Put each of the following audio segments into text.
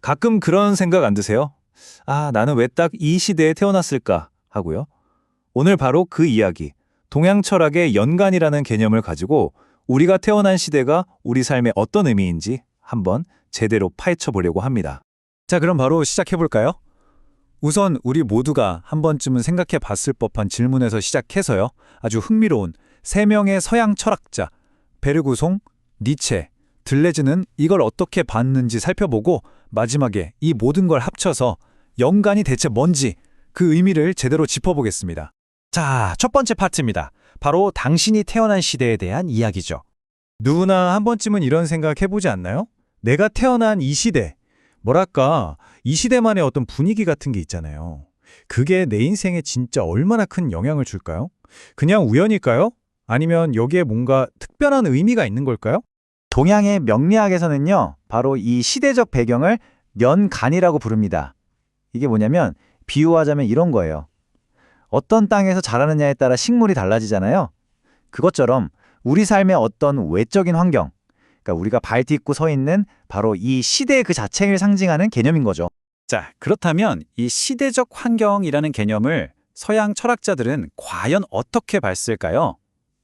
가끔 그런 생각 안 드세요? 아, 나는 왜 딱 이 시대에 태어났을까? 하고요. 오늘 바로 그 이야기, 동양 철학의 연간이라는 개념을 가지고 우리가 태어난 시대가 우리 삶에 어떤 의미인지 한번 제대로 파헤쳐 보려고 합니다. 자, 그럼 바로 시작해 볼까요? 우선 우리 모두가 한 번쯤은 생각해 봤을 법한 질문에서 시작해서요. 아주 흥미로운 세 명의 서양 철학자, 베르구송, 니체, 들레즈는 이걸 어떻게 봤는지 살펴보고 마지막에 이 모든 걸 합쳐서 연간이 대체 뭔지 그 의미를 제대로 짚어보겠습니다. 자, 첫 번째 파트입니다. 바로 당신이 태어난 시대에 대한 이야기죠. 누구나 한 번쯤은 이런 생각 해보지 않나요? 내가 태어난 이 시대, 뭐랄까, 이 시대만의 어떤 분위기 같은 게 있잖아요. 그게 내 인생에 진짜 얼마나 큰 영향을 줄까요? 그냥 우연일까요? 아니면 여기에 뭔가 특별한 의미가 있는 걸까요? 동양의 명리학에서는요, 바로 이 시대적 배경을 연간이라고 부릅니다. 이게 뭐냐면 비유하자면 이런 거예요. 어떤 땅에서 자라느냐에 따라 식물이 달라지잖아요. 그것처럼 우리 삶의 어떤 외적인 환경, 그러니까 우리가 발 딛고 서 있는 바로 이 시대 그 자체를 상징하는 개념인 거죠. 자, 그렇다면 이 시대적 환경이라는 개념을 서양 철학자들은 과연 어떻게 봤을까요?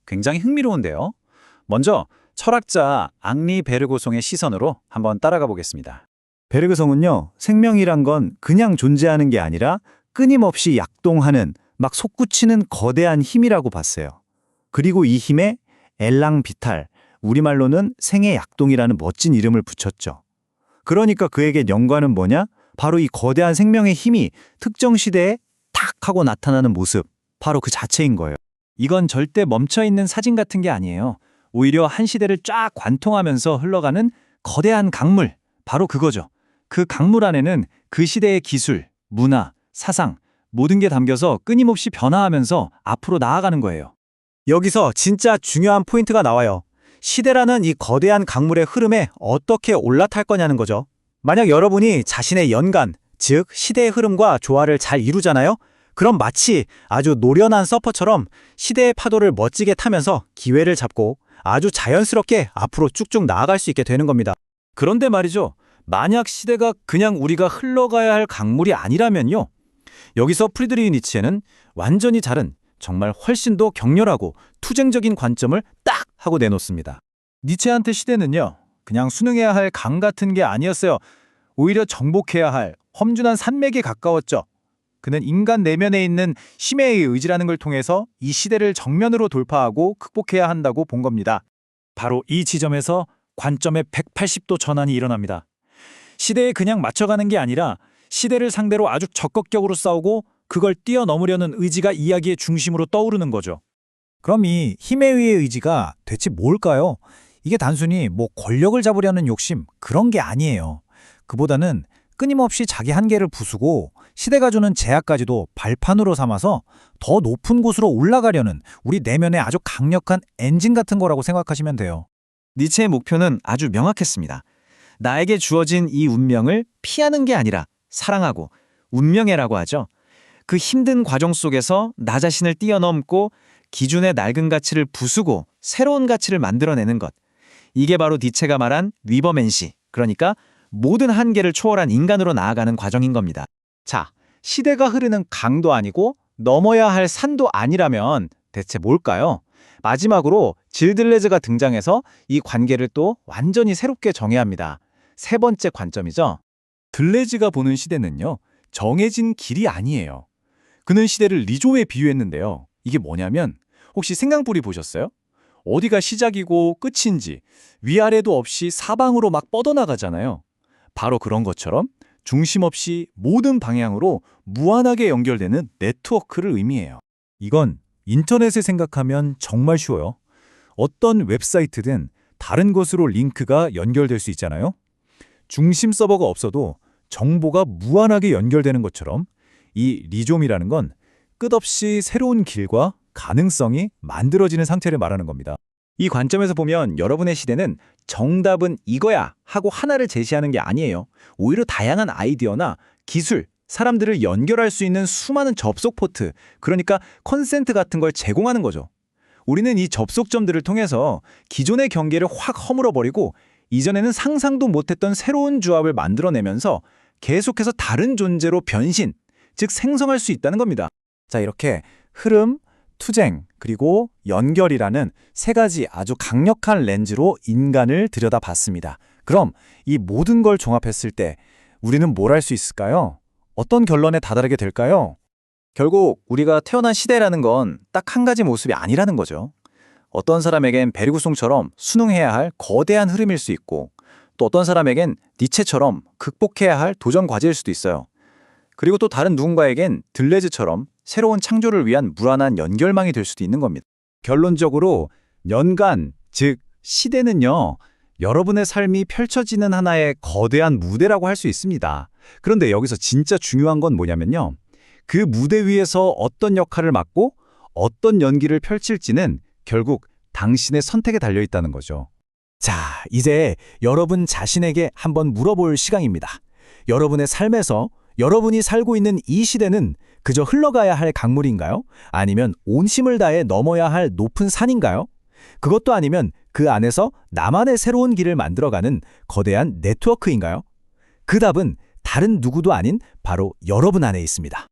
굉장히 흥미로운데요. 먼저 철학자 앙리 베르고송의 시선으로 한번 따라가 보겠습니다. 베르그송은요, 생명이란 건 그냥 존재하는 게 아니라 끊임없이 약동하는, 막 솟구치는 거대한 힘이라고 봤어요. 그리고 이 힘에 엘랑 비탈, 우리말로는 생의 약동이라는 멋진 이름을 붙였죠. 그러니까 그에게 연관은 뭐냐? 바로 이 거대한 생명의 힘이 특정 시대에 탁 하고 나타나는 모습, 바로 그 자체인 거예요. 이건 절대 멈춰있는 사진 같은 게 아니에요. 오히려 한 시대를 쫙 관통하면서 흘러가는 거대한 강물, 바로 그거죠. 그 강물 안에는 그 시대의 기술, 문화, 사상, 모든 게 담겨서 끊임없이 변화하면서 앞으로 나아가는 거예요. 여기서 진짜 중요한 포인트가 나와요. 시대라는 이 거대한 강물의 흐름에 어떻게 올라탈 거냐는 거죠. 만약 여러분이 자신의 연간, 즉 시대의 흐름과 조화를 잘 이루잖아요? 그럼 마치 아주 노련한 서퍼처럼 시대의 파도를 멋지게 타면서 기회를 잡고 아주 자연스럽게 앞으로 쭉쭉 나아갈 수 있게 되는 겁니다. 그런데 말이죠. 만약 시대가 그냥 우리가 흘러가야 할 강물이 아니라면요. 여기서 프리드리히 니체는 완전히 다른, 정말 훨씬 더 격렬하고 투쟁적인 관점을 딱 하고 내놓습니다. 니체한테 시대는요. 그냥 순응해야 할 강 같은 게 아니었어요. 오히려 정복해야 할 험준한 산맥에 가까웠죠. 그는 인간 내면에 있는 힘의 의지라는 걸 통해서 이 시대를 정면으로 돌파하고 극복해야 한다고 본 겁니다. 바로 이 지점에서 관점의 180도 전환이 일어납니다. 시대에 그냥 맞춰가는 게 아니라 시대를 상대로 아주 적극적으로 싸우고 그걸 뛰어넘으려는 의지가 이야기의 중심으로 떠오르는 거죠. 그럼 이 힘에 의해 의지가 대체 뭘까요? 이게 단순히 뭐 권력을 잡으려는 욕심 그런 게 아니에요. 그보다는 끊임없이 자기 한계를 부수고 시대가 주는 제약까지도 발판으로 삼아서 더 높은 곳으로 올라가려는 우리 내면의 아주 강력한 엔진 같은 거라고 생각하시면 돼요. 니체의 목표는 아주 명확했습니다. 나에게 주어진 이 운명을 피하는 게 아니라 사랑하고 운명해라고 하죠. 그 힘든 과정 속에서 나 자신을 뛰어넘고 기존의 낡은 가치를 부수고 새로운 가치를 만들어내는 것. 이게 바로 니체가 말한 위버맨시, 그러니까 모든 한계를 초월한 인간으로 나아가는 과정인 겁니다. 자, 시대가 흐르는 강도 아니고 넘어야 할 산도 아니라면 대체 뭘까요? 마지막으로 질들레즈가 등장해서 이 관계를 또 완전히 새롭게 정해야 합니다. 세 번째 관점이죠. 들레즈가 보는 시대는요. 정해진 길이 아니에요. 그는 시대를 리조에 비유했는데요. 이게 뭐냐면 혹시 생강불이 보셨어요? 어디가 시작이고 끝인지 위아래도 없이 사방으로 막 뻗어나가잖아요. 바로 그런 것처럼 중심 없이 모든 방향으로 무한하게 연결되는 네트워크를 의미해요. 이건 인터넷을 생각하면 정말 쉬워요. 어떤 웹사이트든 다른 곳으로 링크가 연결될 수 있잖아요. 중심 서버가 없어도 정보가 무한하게 연결되는 것처럼 이 리좀이라는 건 끝없이 새로운 길과 가능성이 만들어지는 상태를 말하는 겁니다. 이 관점에서 보면 여러분의 시대는 정답은 이거야 하고 하나를 제시하는 게 아니에요. 오히려 다양한 아이디어나 기술, 사람들을 연결할 수 있는 수많은 접속 포트, 그러니까 컨센트 같은 걸 제공하는 거죠. 우리는 이 접속점들을 통해서 기존의 경계를 확 허물어버리고 이전에는 상상도 못했던 새로운 조합을 만들어내면서 계속해서 다른 존재로 변신, 즉 생성할 수 있다는 겁니다. 자, 이렇게 흐름, 투쟁, 그리고 연결이라는 세 가지 아주 강력한 렌즈로 인간을 들여다봤습니다. 그럼 이 모든 걸 종합했을 때 우리는 뭘 할 수 있을까요? 어떤 결론에 다다르게 될까요? 결국 우리가 태어난 시대라는 건 딱 한 가지 모습이 아니라는 거죠. 어떤 사람에겐 베르구송처럼 순응해야 할 거대한 흐름일 수 있고 또 어떤 사람에겐 니체처럼 극복해야 할 도전 과제일 수도 있어요. 그리고 또 다른 누군가에겐 들레즈처럼 새로운 창조를 위한 무한한 연결망이 될 수도 있는 겁니다. 결론적으로 연간, 즉 시대는요, 여러분의 삶이 펼쳐지는 하나의 거대한 무대라고 할 수 있습니다. 그런데 여기서 진짜 중요한 건 뭐냐면요. 그 무대 위에서 어떤 역할을 맡고 어떤 연기를 펼칠지는 결국 당신의 선택에 달려 있다는 거죠. 자, 이제 여러분 자신에게 한번 물어볼 시간입니다. 여러분의 삶에서 여러분이 살고 있는 이 시대는 그저 흘러가야 할 강물인가요? 아니면 온 힘을 다해 넘어야 할 높은 산인가요? 그것도 아니면 그 안에서 나만의 새로운 길을 만들어가는 거대한 네트워크인가요? 그 답은 다른 누구도 아닌 바로 여러분 안에 있습니다.